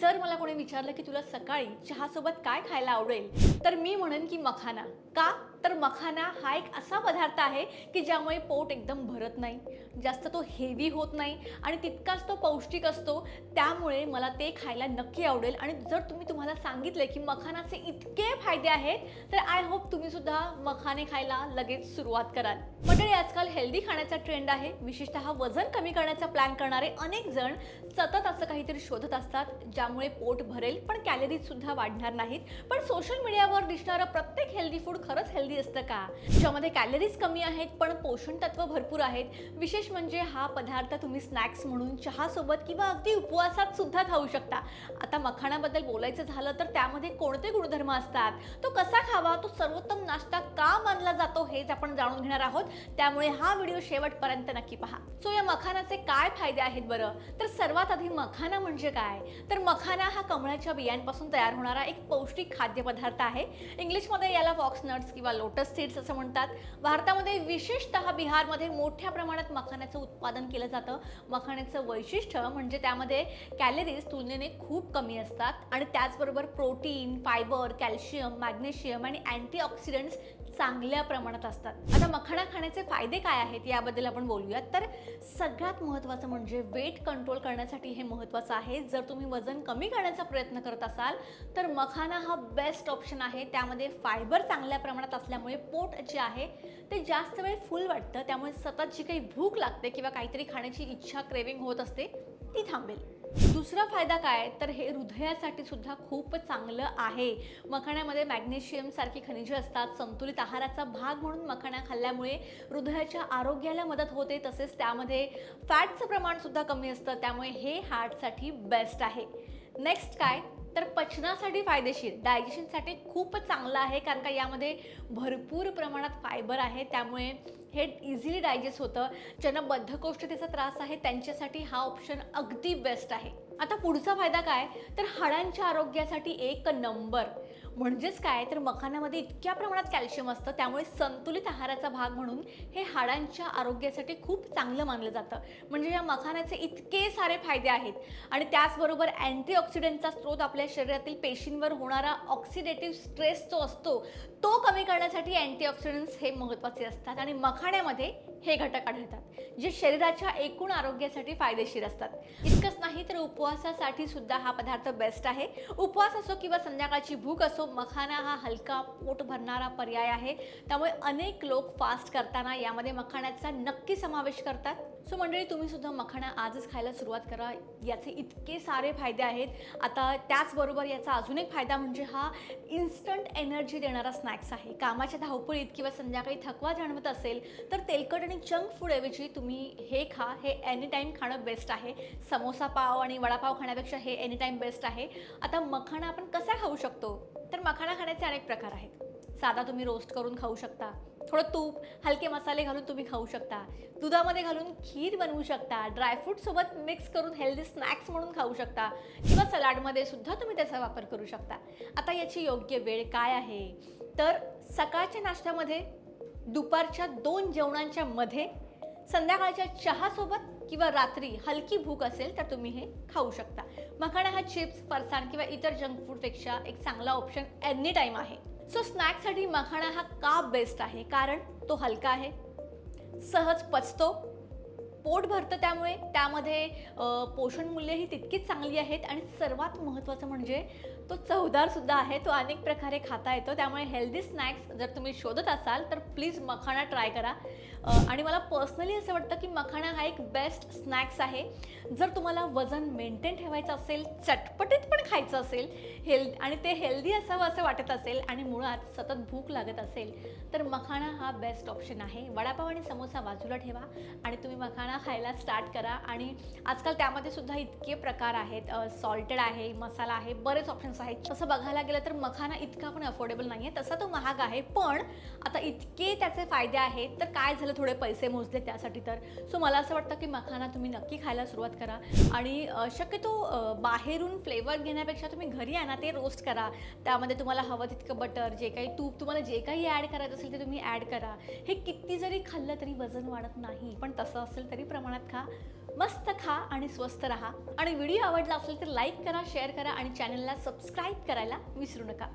जर मला कोणी विचारलं की तुला सकाळी चहासोबत काय खायला आवडेल, तर मी म्हणेन की मखाना. का? तर मखाना हा एक असा पदार्थ आहे की ज्यामुळे पोट एकदम भरत नाही, जास्त तो हेवी होत नाही आणि तितकाच तो पौष्टिक असतो. त्यामुळे मला ते खायला नक्की आवडेल. आणि जर तुम्हाला सांगितले की मखानाचे इतके फायदे आहेत, तर आय होप तुम्ही सुद्धा मखाने खायला लगेच सुरुवात कराल. मंडळी, आजकाल हेल्दी खाण्याचा ट्रेंड आहे. विशेषतः वजन कमी करण्याचा प्लॅन करणारे अनेक जण सतत असं काहीतरी शोधत असतात ज्यामुळे पोट भरेल पण कॅलरीज सुद्धा वाढणार नाहीत. पण सोशल मीडियावर दिसणारं प्रत्येक हेल्दी फूड खरंच हेल्दी असतं का? ज्यामध्ये कॅलरीज कमी आहेत पण पोषण तत्व भरपूर आहेत. विशेष म्हणजे हा पदार्थ तुम्ही स्नॅक्स म्हणून चहासोबत किंवा अगदी उपवासात सुद्धा खाऊ शकता. आता मखाणाबद्दल बोलायचं झालं तर त्यामध्ये कोणते गुणधर्म असतात, तो कसा खावा, तो सर्वोत्तम नाश्ता का मानला जातो, हेच आपण जाणून घेणार आहोत. त्यामुळे हा व्हिडिओ शेवटपर्यंत नक्की पहा. सो या मखानाचे काय फायदे आहेत बरं? तर सर्वात आधी मखाना म्हणजे काय? तर मखाना हा कमळाच्या बियांपासून तयार होणारा एक पौष्टिक खाद्यपदार्थ आहे. इंग्लिशमध्ये याला फॉक्स नट्स किंवा लोटस सीड्स असं म्हणतात. भारतामध्ये विशेषतः बिहारमध्ये मोठ्या प्रमाणात मखाण्याचं उत्पादन केलं जातं. मखाण्याचं वैशिष्ट्य म्हणजे त्यामध्ये कॅलरीज तुलनेने खूप कमी असतात आणि त्याचबरोबर प्रोटीन, फायबर, कॅल्शियम, मॅग्नेशियम आणि अँटीऑक्सिडंट्स चांगल्या प्रमाणात असतात. आता मखाना खाण्याचे फायदे काय आहेत याबद्दल आपण बोलूयात. तर सगळ्यात महत्त्वाचं म्हणजे वेट कंट्रोल करण्यासाठी हे महत्त्वाचं आहे. जर तुम्ही वजन कमी करण्याचा प्रयत्न करत असाल तर मखाना हा बेस्ट ऑप्शन आहे. त्यामध्ये फायबर चांगल्या प्रमाणात असल्यामुळे पोट जे आहे ते जास्त वेळ फुल वाटतं. त्यामुळे सतत जी काही भूक लागते किंवा काहीतरी खाण्याची इच्छा, क्रेविंग होत असते, ती थांबेल. दुसरा फायदा काय? तर हे हृदयासाठी सुद्धा खूप चांगलं आहे. मखाण्यामध्ये मॅग्नेशियम सारखी खनिजे असतात. संतुलित आहाराचा भाग म्हणून मखाना खाल्ल्यामुळे हृदयाच्या आरोग्याला मदत होते. तसेच त्यामध्ये फॅटचं प्रमाण सुद्धा कमी असतं. त्यामुळे हे हार्टसाठी बेस्ट आहे. नेक्स्ट काय? तर पचनासाठी फायदेशीर, डायजेशनसाठी खूपच चांगलं आहे. कारण का यामध्ये भरपूर प्रमाणात फायबर आहे. त्यामुळे हे इझिली डायजेस्ट होतं. ज्यांना बद्धकोष्ठतेचा त्रास आहे त्यांच्यासाठी हा ऑप्शन अगदी बेस्ट आहे. आता पुढचा फायदा काय? तर हाडांच्या आरोग्यासाठी एक नंबर. म्हणजेच काय? तर मखानामध्ये इतक्या प्रमाणात कॅल्शियम असतं. त्यामुळे संतुलित आहाराचा भाग म्हणून हे हाडांच्या आरोग्यासाठी खूप चांगलं मानलं जातं. म्हणजे या मखानाचे इतके सारे फायदे आहेत. आणि त्याचबरोबर अँटीऑक्सिडंटचा स्रोत, आपल्या शरीरातील पेशींवर होणारा ऑक्सिडेटिव्ह स्ट्रेस जो असतो तो कमी करण्यासाठी अँटीऑक्सिडंट्स हे महत्त्वाचे असतात. आणि मखाण्यामध्ये हे घटक आढळतात जे शरीराच्या एकूण आरोग्यासाठी फायदेशीर असतात. इतकंच नाही तर उपवासासाठी सुद्धा हा पदार्थ बेस्ट आहे. उपवास असो किंवा संध्याकाळची भूक असो, मखाना हा हलका पोट भरणारा पर्याय आहे. त्यामुळे अनेक लोक फास्ट करताना यामध्ये मखाण्याचा नक्की समावेश करतात. सो मंडळी, तुम्ही सुद्धा मखाना आजच खायला सुरुवात करा. याचे इतके सारे फायदे आहेत. आता त्याचबरोबर याचा अजून एक फायदा म्हणजे हा इन्स्टंट एनर्जी देणारा स्नॅक्स आहे. कामाच्या धावपळीत किंवा संध्याकाळी थकवा जाणवत असेल तर तेलकट आणि जंक फूड ऐवजी तुम्ही हे खा. हे एनी टाईम खाणं बेस्ट आहे. समोसा पाव आणि वडापाव खाण्यापेक्षा हे एनी टाईम बेस्ट आहे. आता मखाना आपण कसा खाऊ शकतो? तर मखाना खाण्याचे अनेक प्रकार आहेत. साधा तुम्ही रोस्ट करून खाऊ शकता. थोडं तूप, हलके मसाले घालून तुम्ही खाऊ शकता. दुधामध्ये घालून खीर बनवू शकता. ड्रायफ्रूट सोबत मिक्स करून हेल्दी स्नॅक्स म्हणून खाऊ शकता. किंवा सलाडमध्ये सुद्धा तुम्ही त्याचा वापर करू शकता. आता याची योग्य वेळ काय आहे? तर सकाळच्या नाश्त्यामध्ये, दुपारच्या 2 जेवणांच्या मध्ये, संध्याकाळच्या चहासोबत किंवा रात्री हलकी भूक असेल तर तुम्ही हे खाऊ शकता. मखाना हा चिप्स, फरसाण किंवा इतर जंक फूडपेक्षा एक चांगला ऑप्शन एनी टाईम आहे. सो स्नॅक्ससाठी मखाना हा का बेस्ट आहे? कारण तो हलका आहे, सहज पचतो, पोट भरतं. त्यामुळे त्यामध्ये पोषण मूल्यही तितकीच चांगली आहेत. आणि सर्वात महत्त्वाचं म्हणजे तो चवदार सुद्धा आहे. तो अनेक प्रकारे खाता येतो. त्यामुळे हेल्दी स्नॅक्स जर तुम्ही शोधत असाल तर प्लीज मखाना ट्राय करा. आणि मला पर्सनली असं वाटतं की मखाना हा एक बेस्ट स्नॅक्स आहे. जर तुम्हाला वजन मेंटेन ठेवायचं असेल, चटपटीत पण खायचं असेल, आणि ते हेल्दी असावं असं वाटत असेल आणि मुळात सतत भूक लागत असेल तर मखाना हा बेस्ट ऑप्शन आहे. वडापाव आणि समोसा बाजूला ठेवा आणि तुम्ही मखाना खायला स्टार्ट करा. आणि आजकाल त्यामध्ये सुद्धा इतके प्रकार आहेत. सॉल्टेड आहे, मसाला आहे, बरेच ऑप्शन्स आहेत. तसं बघायला गेलं तर मखाना इतका पण अफोर्डेबल नाही आहे. तसा तो महाग आहे. पण आता इतके त्याचे फायदे आहेत तर काय झालं, थोडे पैसे मोजले त्यासाठी. तर सो मला असं वाटतं की मखाना तुम्ही नक्की खायला सुरुवात करा. आणि शक्यतो बाहेरून फ्लेवर घेण्यापेक्षा तुम्ही घरी आणा, ते रोस्ट करा. त्यामध्ये तुम्हाला हवं तितकं बटर, जे काही तूप, तुम्हाला जे काही ॲड करायचं असेल ते तुम्ही ॲड करा. हे किती जरी खाल्लं तरी वजन वाढत नाही. पण तसं असेल तरी प्रमाणात खा. मस्त खा आणि स्वस्त राहा. आणि व्हिडिओ आवडला असेल तर लाईक करा, शेअर करा आणि चॅनलला सबस्क्राईब करायला विसरू नका.